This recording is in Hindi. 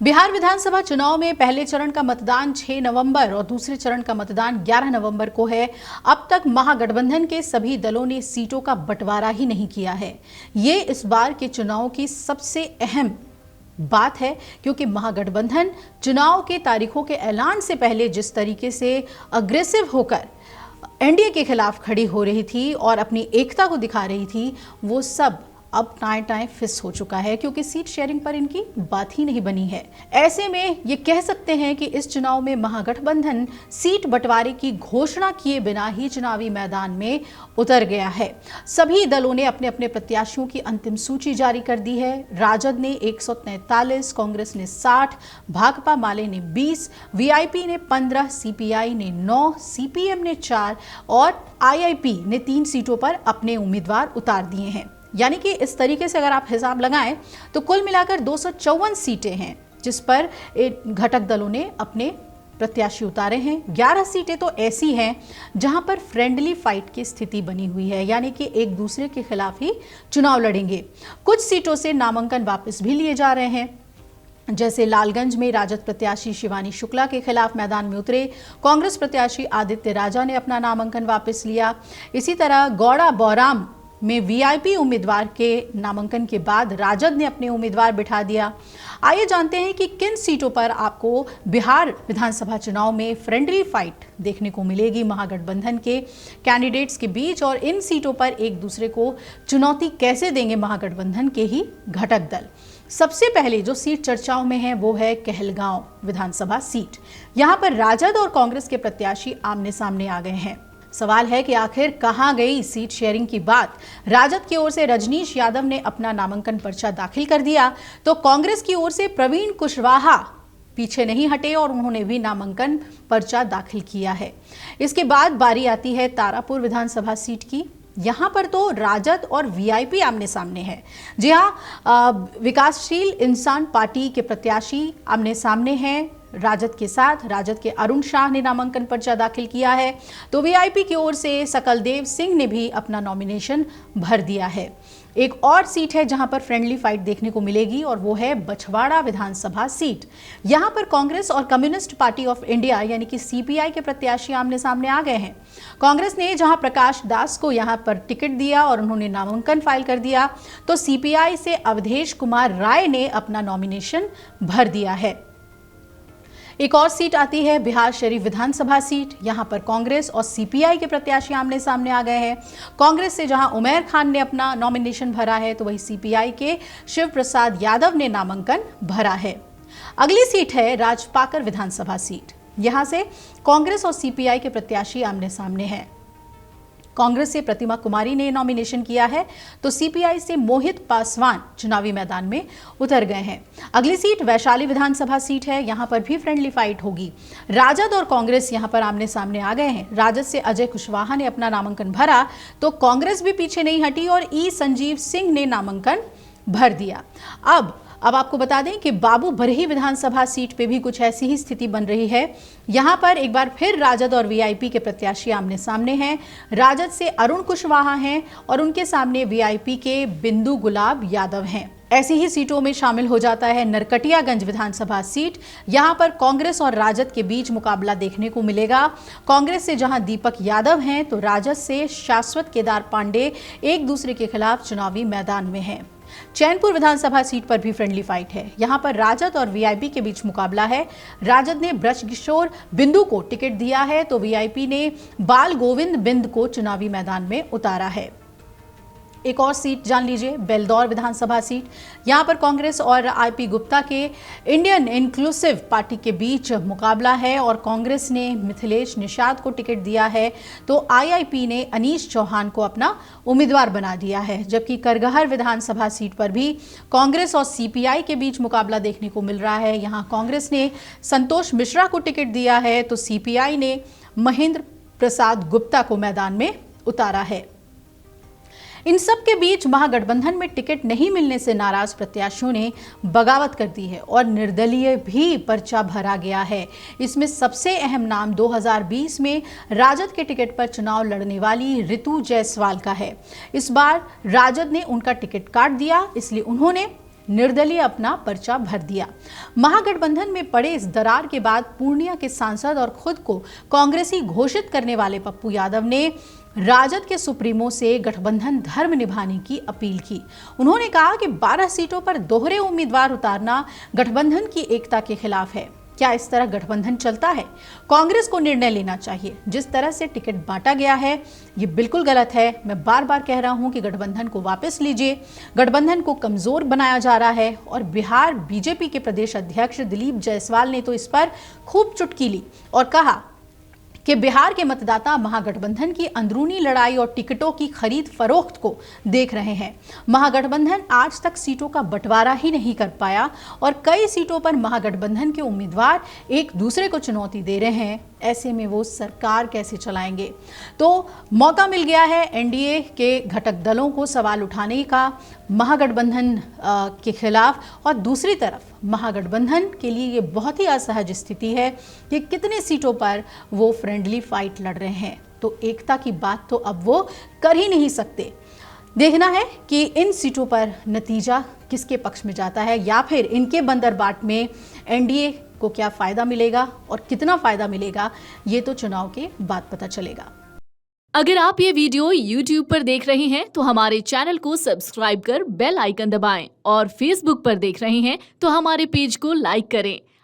बिहार विधानसभा चुनाव में पहले चरण का मतदान 6 नवंबर और दूसरे चरण का मतदान 11 नवंबर को है। अब तक महागठबंधन के सभी दलों ने सीटों का बंटवारा ही नहीं किया है। ये इस बार के चुनाव की सबसे अहम बात है, क्योंकि महागठबंधन चुनाव के तारीखों के ऐलान से पहले जिस तरीके से अग्रेसिव होकर एनडीए के खिलाफ खड़ी हो रही थी और अपनी एकता को दिखा रही थी, वो सब अब टाएं फिस हो चुका है, क्योंकि सीट शेयरिंग पर इनकी बात ही नहीं बनी है। ऐसे में ये कह सकते हैं कि इस चुनाव में महागठबंधन सीट बंटवारे की घोषणा किए बिना ही चुनावी मैदान में उतर गया है। सभी दलों ने अपने अपने प्रत्याशियों की अंतिम सूची जारी कर दी है। राजद ने 143, कांग्रेस ने 60, भाकपा माले ने 20, वीआईपी ने 15, सीपीआई ने 9, सीपीएम ने 4 और आईआईपी ने 3 सीटों पर अपने उम्मीदवार उतार दिए हैं। यानी कि इस तरीके से अगर आप हिसाब लगाएं तो कुल मिलाकर 254 सीटें हैं जिस पर घटक दलों ने अपने प्रत्याशी उतारे हैं। 11 सीटें तो ऐसी हैं जहां पर फ्रेंडली फाइट की स्थिति बनी हुई है, यानी कि एक दूसरे के खिलाफ ही चुनाव लड़ेंगे। कुछ सीटों से नामांकन वापस भी लिए जा रहे हैं, जैसे लालगंज में राजद प्रत्याशी शिवानी शुक्ला के खिलाफ मैदान में उतरे कांग्रेस प्रत्याशी आदित्य राजा ने अपना नामांकन वापस लिया। इसी तरह गौड़ा बौराम में वीआईपी उम्मीदवार के नामांकन के बाद राजद ने अपने उम्मीदवार बिठा दिया। आइए जानते हैं कि किन सीटों पर आपको बिहार विधानसभा चुनाव में फ्रेंडली फाइट देखने को मिलेगी महागठबंधन के कैंडिडेट्स के बीच, और इन सीटों पर एक दूसरे को चुनौती कैसे देंगे महागठबंधन के ही घटक दल। सबसे पहले जो सीट चर्चाओं में है वो है कहलगांव विधानसभा सीट। यहां पर राजद और कांग्रेस के प्रत्याशी आमने सामने आ गए हैं। सवाल है कि आखिर कहां गई सीट शेयरिंग की बात। राजद की ओर से रजनीश यादव ने अपना नामांकन पर्चा दाखिल कर दिया, तो कांग्रेस की ओर से प्रवीण कुशवाहा पीछे नहीं हटे और उन्होंने भी नामांकन पर्चा दाखिल किया है। इसके बाद बारी आती है तारापुर विधानसभा सीट की। यहां पर तो राजद और वीआईपी आमने सामने है। जी हां, विकासशील इंसान पार्टी के प्रत्याशी आमने सामने हैं राजद के साथ। राजद के अरुण शाह ने नामांकन पर्चा दाखिल किया है, तो वीआईपी की ओर से सकलदेव सिंह ने भी अपना नॉमिनेशन भर दिया है। एक और सीट है जहां पर फ्रेंडली फाइट देखने को मिलेगी और वो है बछवाड़ा विधानसभा सीट। यहां पर कांग्रेस और कम्युनिस्ट पार्टी ऑफ इंडिया यानी कि सीपीआई के प्रत्याशी आमने सामने आ गए हैं। कांग्रेस ने जहां प्रकाश दास को यहां पर टिकट दिया और उन्होंने नामांकन फाइल कर दिया, तो सीपीआई से अवधेश कुमार राय ने अपना नॉमिनेशन भर दिया है। एक और सीट आती है बिहार शरीफ विधानसभा सीट। यहां पर कांग्रेस और सीपीआई के प्रत्याशी आमने सामने आ गए हैं। कांग्रेस से जहां उमर खान ने अपना नॉमिनेशन भरा है, तो वही सीपीआई के शिव प्रसाद यादव ने नामांकन भरा है। अगली सीट है राजपाकर विधानसभा सीट। यहां से कांग्रेस और सीपीआई के प्रत्याशी आमने सामने हैं। कांग्रेस से प्रतिमा कुमारी ने नॉमिनेशन किया है, तो सीपीआई से मोहित पासवान चुनावी मैदान में उतर गए हैं। अगली सीट वैशाली विधानसभा सीट है। यहां पर भी फ्रेंडली फाइट होगी। राजद और कांग्रेस यहां पर आमने सामने आ गए हैं। राजद से अजय कुशवाहा ने अपना नामांकन भरा, तो कांग्रेस भी पीछे नहीं हटी और ई संजीव सिंह ने नामांकन भर दिया। अब आपको बता दें कि बाबू बरही विधानसभा सीट पे भी कुछ ऐसी ही स्थिति बन रही है। यहां पर एक बार फिर राजद और वीआईपी के प्रत्याशी आमने सामने हैं। राजद से अरुण कुशवाहा हैं और उनके सामने वीआईपी के बिंदु गुलाब यादव हैं। ऐसी ही सीटों में शामिल हो जाता है नरकटियागंज विधानसभा सीट। यहां पर कांग्रेस और राजद के बीच मुकाबला देखने को मिलेगा। कांग्रेस से जहां दीपक यादव हैं, तो राजद से शाश्वत केदार पांडे एक दूसरे के खिलाफ चुनावी मैदान में हैं। चैनपुर विधानसभा सीट पर भी फ्रेंडली फाइट है। यहां पर राजद और वीआईपी के बीच मुकाबला है। राजद ने ब्रजकिशोर बिंदु को टिकट दिया है, तो वीआईपी ने बाल गोविंद बिंद को चुनावी मैदान में उतारा है। एक और सीट जान लीजिए, बेलदौर विधानसभा सीट। यहां पर कांग्रेस और आईपी गुप्ता के इंडियन इंक्लूसिव पार्टी के बीच मुकाबला है और कांग्रेस ने मिथिलेश निषाद को टिकट दिया है, तो आईआईपी ने अनीश चौहान को अपना उम्मीदवार बना दिया है। जबकि करगहर विधानसभा सीट पर भी कांग्रेस और सीपीआई के बीच मुकाबला देखने को मिल रहा है। यहां कांग्रेस ने संतोष मिश्रा को टिकट दिया है, तो सीपीआई ने महेंद्र प्रसाद गुप्ता को मैदान में उतारा है। इन सब के बीच महागठबंधन में टिकट नहीं मिलने से नाराज प्रत्याशियों ने बगावत कर दी है और निर्दलीय भी पर्चा भरा गया है। इसमें सबसे अहम नाम 2020 में राजद के टिकट पर चुनाव लड़ने वाली ऋतु जायसवाल का है। इस बार राजद ने उनका टिकट काट दिया, इसलिए उन्होंने निर्दलीय अपना पर्चा भर दिया। महागठबंधन में पड़े इस दरार के बाद पूर्णिया के सांसद और खुद को कांग्रेसी घोषित करने वाले पप्पू यादव ने राजद के सुप्रीमो से गठबंधन धर्म निभाने की अपील की। उन्होंने कहा कि 12 सीटों पर दोहरे उम्मीदवार उतारना गठबंधन की एकता के खिलाफ है। क्या इस तरह गठबंधन चलता है? कांग्रेस को निर्णय लेना चाहिए। जिस तरह से टिकट बांटा गया है ये बिल्कुल गलत है। मैं बार बार कह रहा हूं कि गठबंधन को वापस लीजिए। गठबंधन को कमजोर बनाया जा रहा है। और बिहार बीजेपी के प्रदेश अध्यक्ष दिलीप जायसवाल ने तो इस पर खूब चुटकी ली और कहा कि बिहार के मतदाता महागठबंधन की अंदरूनी लड़ाई और टिकटों की खरीद फरोख्त को देख रहे हैं। महागठबंधन आज तक सीटों का बंटवारा ही नहीं कर पाया और कई सीटों पर महागठबंधन के उम्मीदवार एक दूसरे को चुनौती दे रहे हैं। ऐसे में वो सरकार कैसे चलाएंगे? तो मौका मिल गया है एनडीए के घटक दलों को सवाल उठाने का महागठबंधन के खिलाफ। और दूसरी तरफ महागठबंधन के लिए ये बहुत ही असहज स्थिति है कि कितने सीटों पर वो फ्रेंडली फाइट लड़ रहे हैं। तो एकता की बात तो अब वो कर ही नहीं सकते। देखना है कि इन सीटों पर नतीजा किसके पक्ष में जाता है या फिर इनके बंदरबाट में एनडीए को क्या फायदा मिलेगा और कितना फायदा मिलेगा, ये तो चुनाव के बाद पता चलेगा। अगर आप ये वीडियो YouTube पर देख रहे हैं तो हमारे चैनल को सब्सक्राइब कर बेल आइकन दबाएं और Facebook पर देख रहे हैं तो हमारे पेज को लाइक करें।